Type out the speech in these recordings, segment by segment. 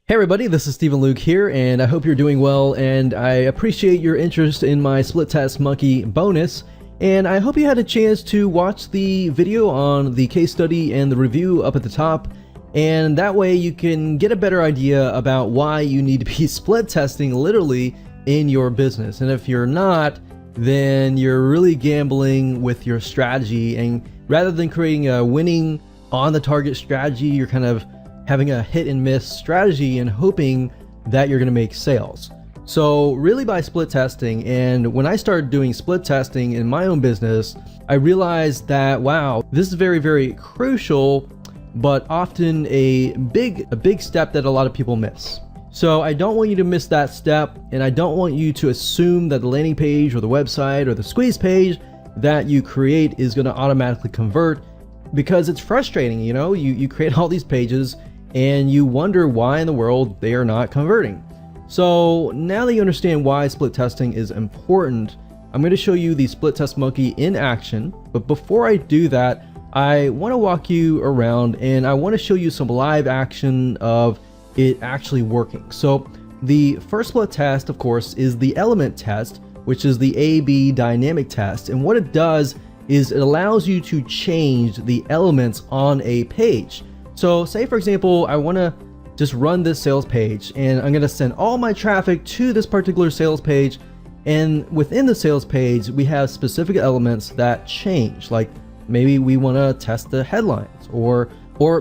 Hey everybody, this is Stephen Luke here, and I hope you're doing well, and I appreciate your interest in my Split Test Monkey bonus, and I hope you had a chance to watch the video on the case study and the review up at the top, and that way you can get a better idea about why you need to be split testing literally in your business. And if you're not, then you're really gambling with your strategy, and rather than creating a winning on the target strategy, you're kind of having a hit and miss strategy and hoping that you're going to make sales. So really by split testing, and when I started doing split testing in my own business, I realized that, wow, this is very, very crucial, but often a big step that a lot of people miss. So I don't want you to miss that step, and I don't want you to assume that the landing page or the website or the squeeze page that you create is going to automatically convert, because it's frustrating. You create all these pages and you wonder why in the world they are not converting. So now that you understand why split testing is important, I'm going to show you the Split Test Monkey in action. But before I do that, I want to walk you around and I want to show you some live action of it actually working. So the first split test, of course, is the element test, which is the A/B dynamic test. And what it does is it allows you to change the elements on a page. So say for example, I want to just run this sales page, and I'm going to send all my traffic to this particular sales page. And within the sales page, we have specific elements that change. Like maybe we want to test the headlines, or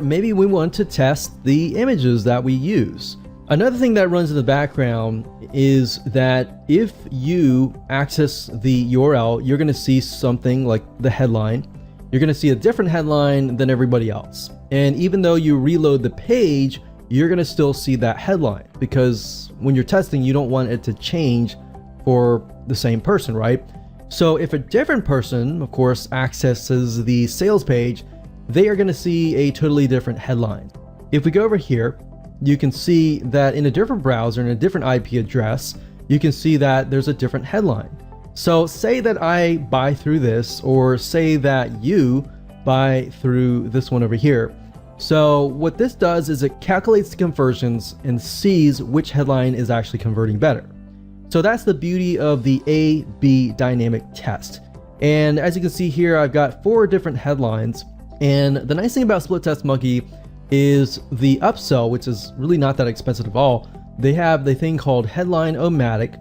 maybe we want to test the images that we use. Another thing that runs in the background is that if you access the URL, you're going to see something like the headline. You're going to see a different headline than everybody else. And even though you reload the page, you're going to still see that headline, because when you're testing, you don't want it to change for the same person, right? So if a different person, of course, accesses the sales page, they are going to see a totally different headline. If we go over here, you can see that in a different browser and a different IP address, you can see that there's a different headline. So say that I buy through this, or say that you buy through this one over here. So what this does is it calculates the conversions and sees which headline is actually converting better. So that's the beauty of the A/B dynamic test. And as you can see here, I've got 4 different headlines. And the nice thing about Split Test Monkey is the upsell, which is really not that expensive at all. They have the thing called Headline-O-Matic.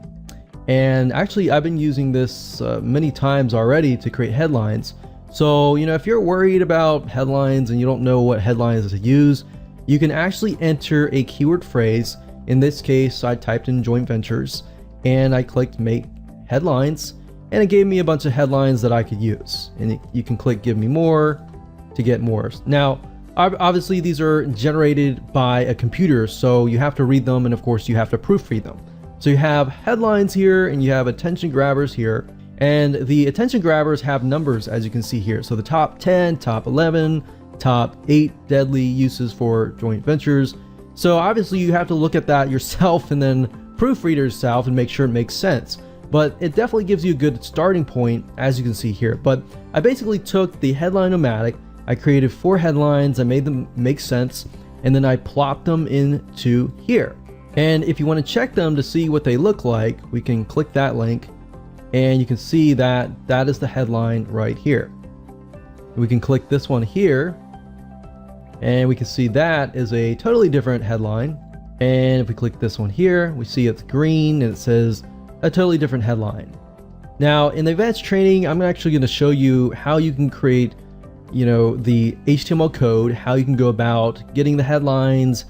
And actually, I've been using this many times already to create headlines. So, if you're worried about headlines and you don't know what headlines to use, you can actually enter a keyword phrase. In this case, I typed in joint ventures and I clicked make headlines, and it gave me a bunch of headlines that I could use. And you can click give me more to get more. Now, obviously these are generated by a computer, so you have to read them, and of course you have to proofread them. So you have headlines here and you have attention grabbers here, and the attention grabbers have numbers, as you can see here. So the top 10, top 11, top 8 deadly uses for joint ventures. So obviously you have to look at that yourself and then proofread it yourself and make sure it makes sense. But it definitely gives you a good starting point, as you can see here. But I basically took the Headline-O-Matic, I created 4 headlines, I made them make sense, and then I plopped them into here. And if you want to check them to see what they look like, we can click that link, and you can see that that is the headline right here. We can click this one here, and we can see that is a totally different headline. And if we click this one here, we see it's green and it says a totally different headline. Now in the advanced training, I'm actually going to show you how you can create the HTML code, how you can go about getting the headlines,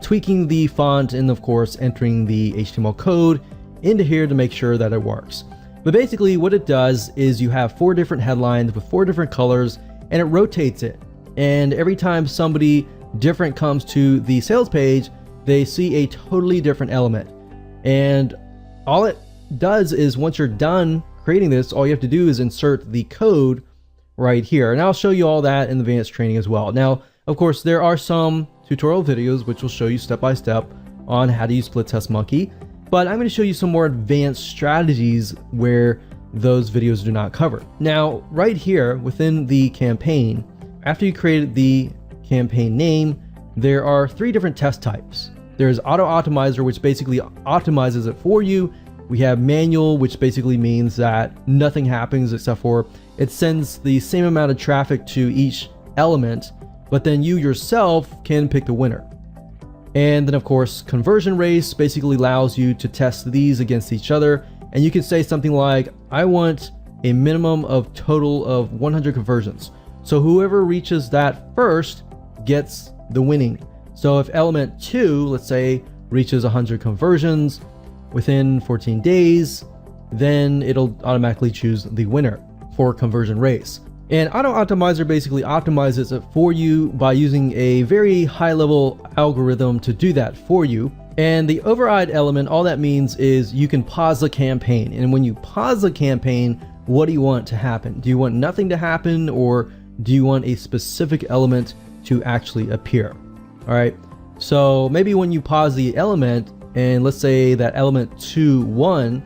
tweaking the font, and of course entering the HTML code into here to make sure that it works. But basically what it does is you have 4 different headlines with 4 different colors, and it rotates it. And every time somebody different comes to the sales page, they see a totally different element. And all it does is, once you're done creating this, all you have to do is insert the code right here. And I'll show you all that in the advanced training as well. Now, of course, there are some tutorial videos which will show you step by step on how to use Split Test Monkey, but I'm going to show you some more advanced strategies where those videos do not cover. Now, right here within the campaign, after you created the campaign name, there are 3 different test types. There's auto optimizer, which basically optimizes it for you. We have manual, which basically means that nothing happens except for it sends the same amount of traffic to each element, but then you yourself can pick the winner. And then of course, conversion race basically allows you to test these against each other. And you can say something like, I want a minimum of total of 100 conversions. So whoever reaches that first gets the winning. So if element 2, let's say, reaches 100 conversions within 14 days, then it'll automatically choose the winner for conversion race. And Auto Optimizer basically optimizes it for you by using a very high level algorithm to do that for you. And the override element, all that means is you can pause the campaign. And when you pause the campaign, what do you want to happen? Do you want nothing to happen, or do you want a specific element to actually appear? All right, so maybe when you pause the element, and let's say that element 2.1,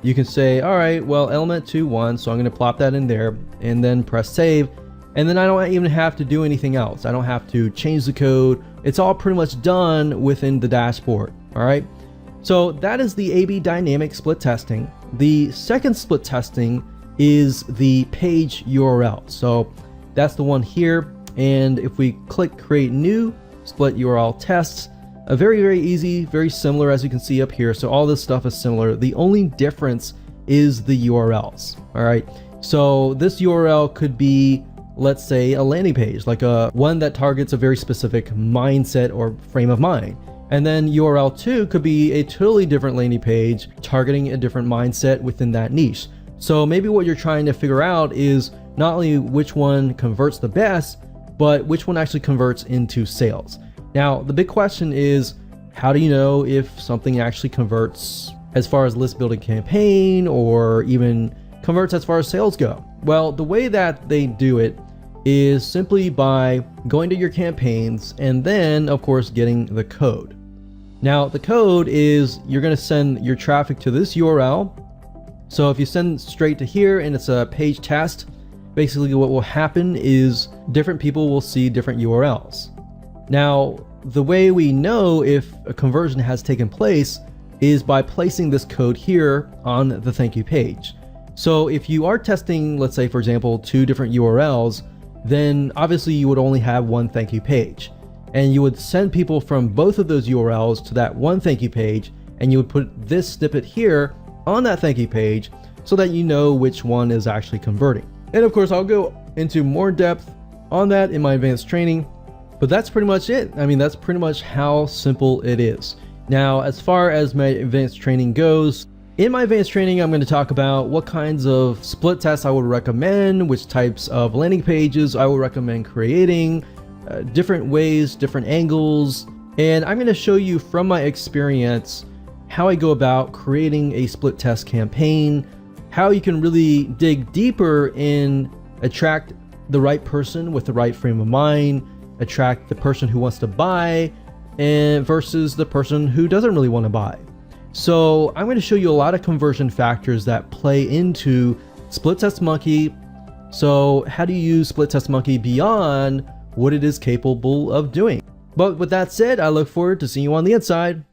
you can say, all right, well, element 2.1, so I'm going to plop that in there and then press save. And then I don't even have to do anything else. I don't have to change the code. It's all pretty much done within the dashboard. All right, so that is the A/B dynamic split testing. The second split testing is the page URL. So that's the one here. And if we click create new split URL tests, very, very easy, very similar as you can see up here. So all this stuff is similar. The only difference is the URLs. All right, so this URL could be, let's say, a landing page, like a one that targets a very specific mindset or frame of mind. And then URL 2 could be a totally different landing page targeting a different mindset within that niche. So maybe what you're trying to figure out is not only which one converts the best, but which one actually converts into sales. Now, the big question is, how do you know if something actually converts as far as list building campaign, or even converts as far as sales go? Well, the way that they do it is simply by going to your campaigns and then of course getting the code. Now the code is, you're going to send your traffic to this URL. So if you send straight to here and it's a page test, basically what will happen is different people will see different URLs. Now, the way we know if a conversion has taken place is by placing this code here on the thank you page. So if you are testing, let's say for example, 2 different URLs, then obviously you would only have one thank you page. And you would send people from both of those URLs to that one thank you page, and you would put this snippet here on that thank you page so that you know which one is actually converting. And of course, I'll go into more depth on that in my advanced training, but that's pretty much it. I mean, that's pretty much how simple it is. Now, as far as my advanced training goes, in my advanced training, I'm going to talk about what kinds of split tests I would recommend, which types of landing pages I would recommend creating, different ways, different angles, and I'm going to show you from my experience how I go about creating a split test campaign, how you can really dig deeper and attract the right person with the right frame of mind, attract the person who wants to buy, and versus the person who doesn't really want to buy. So I'm going to show you a lot of conversion factors that play into Split Test Monkey. So how do you use Split Test Monkey beyond what it is capable of doing? But with that said, I look forward to seeing you on the inside.